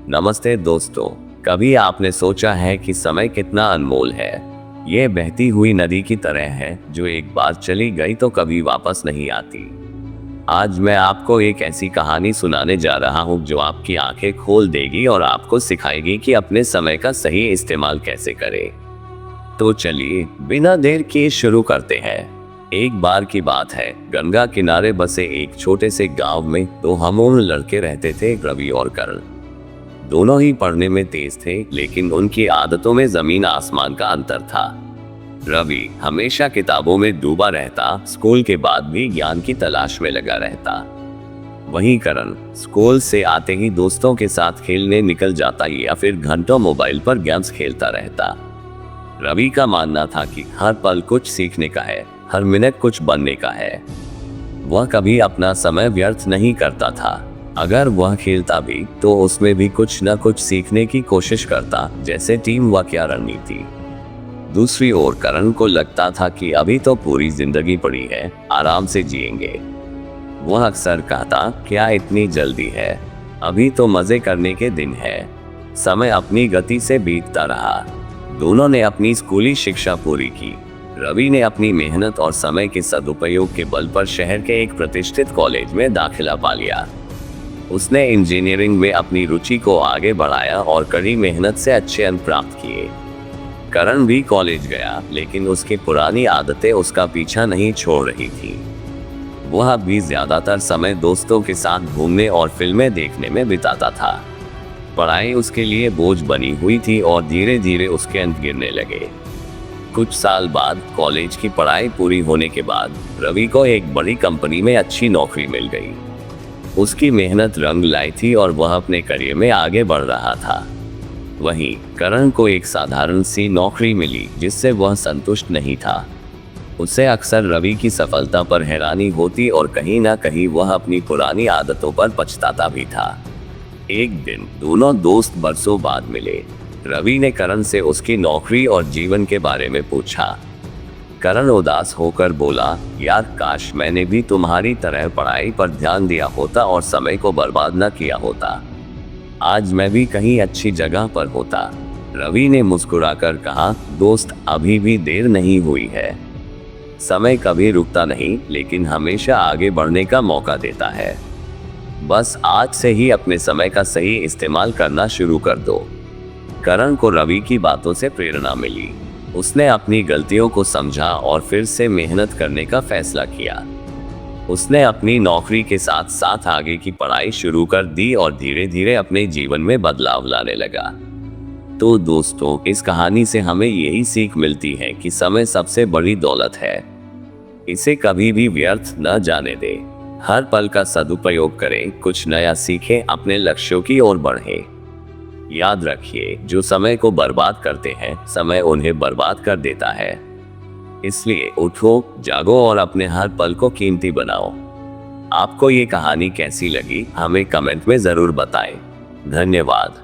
नमस्ते दोस्तों। कभी आपने सोचा है कि समय कितना अनमोल है? ये बहती हुई नदी की तरह है जो एक बार चली गई तो कभी वापस नहीं आती। आज मैं आपको एक ऐसी कहानी सुनाने जा रहा हूँ जो आपकी आंखें खोल देगी और आपको सिखाएगी कि अपने समय का सही इस्तेमाल कैसे करें। तो चलिए बिना देर किए शुरू करते हैं। एक बार की बात है, गंगा किनारे बसे एक छोटे से गांव में दो हमूल लड़के रहते थे, रवि और करण। दोनों ही पढ़ने में तेज थे, लेकिन उनकी आदतों में जमीन आसमान का अंतर था। रवि हमेशा किताबों में डूबा रहता, स्कूल के बाद भी ज्ञान की तलाश में लगा रहता। वहीं करण स्कूल से आते ही दोस्तों के साथ खेलने निकल जाता या फिर घंटों मोबाइल पर गेम्स खेलता रहता। रवि का मानना था कि हर पल कुछ सीखने का है, हर मिनट कुछ बनने का है। वह कभी अपना समय व्यर्थ नहीं करता था। अगर वह खेलता भी तो उसमें भी कुछ न कुछ सीखने की कोशिश करता, जैसे टीम वर्क या रणनीति। दूसरी ओर करण को लगता था कि अभी तो पूरी जिंदगी पड़ी है, आराम से जिएंगे। वह अक्सर कहता, क्या इतनी जल्दी है, अभी तो मजे करने के दिन है। समय अपनी गति से बीतता रहा। दोनों ने अपनी स्कूली शिक्षा पूरी की। रवि ने अपनी मेहनत और समय के सदुपयोग के बल पर शहर के एक प्रतिष्ठित कॉलेज में दाखिला पा लिया। उसने इंजीनियरिंग में अपनी रुचि को आगे बढ़ाया और कड़ी मेहनत से अच्छे अंक प्राप्त किए। करण भी कॉलेज गया, लेकिन उसकी पुरानी आदतें उसका पीछा नहीं छोड़ रही थी। वह भी ज्यादातर समय दोस्तों के साथ घूमने और फिल्में देखने में बिताता था। पढ़ाई उसके लिए बोझ बनी हुई थी और धीरे धीरे उसके अंक गिरने लगे। कुछ साल बाद कॉलेज की पढ़ाई पूरी होने के बाद रवि को एक बड़ी कंपनी में अच्छी नौकरी मिल गई। उसकी मेहनत रंग लाई थी और वह अपने करियर में आगे बढ़ रहा था। वहीं करण को एक साधारण सी नौकरी मिली, जिससे वह संतुष्ट नहीं था। उसे अक्सर रवि की सफलता पर हैरानी होती और कहीं ना कहीं वह अपनी पुरानी आदतों पर पछताता भी था। एक दिन दोनों दोस्त बरसों बाद मिले। रवि ने करण से उसकी नौकरी और जीवन के बारे में पूछा। करण उदास होकर बोला, यार काश मैंने भी तुम्हारी तरह पढ़ाई पर ध्यान दिया होता और समय को बर्बाद न किया होता। आज मैं भी कहीं अच्छी जगह पर होता। रवि ने मुस्कुराकर कहा, दोस्त अभी भी देर नहीं हुई है। समय कभी रुकता नहीं, लेकिन हमेशा आगे बढ़ने का मौका देता है। बस आज से ही अपने समय का सही इस्तेमाल करना शुरू कर दो। करण को रवि की बातों से प्रेरणा मिली। उसने अपनी गलतियों को समझा और फिर से मेहनत करने का फैसला किया। उसने अपनी नौकरी के साथ साथ आगे की पढ़ाई शुरू कर दी और धीरे धीरे अपने जीवन में बदलाव लाने लगा। तो दोस्तों, इस कहानी से हमें यही सीख मिलती है कि समय सबसे बड़ी दौलत है। इसे कभी भी व्यर्थ न जाने दें। हर पल का सदुपयोग करें, कुछ नया सीखें, अपने लक्ष्यों की ओर बढ़ें। याद रखिए, जो समय को बर्बाद करते हैं, समय उन्हें बर्बाद कर देता है। इसलिए उठो, जागो और अपने हर पल को कीमती बनाओ। आपको ये कहानी कैसी लगी, हमें कमेंट में जरूर बताएं। धन्यवाद।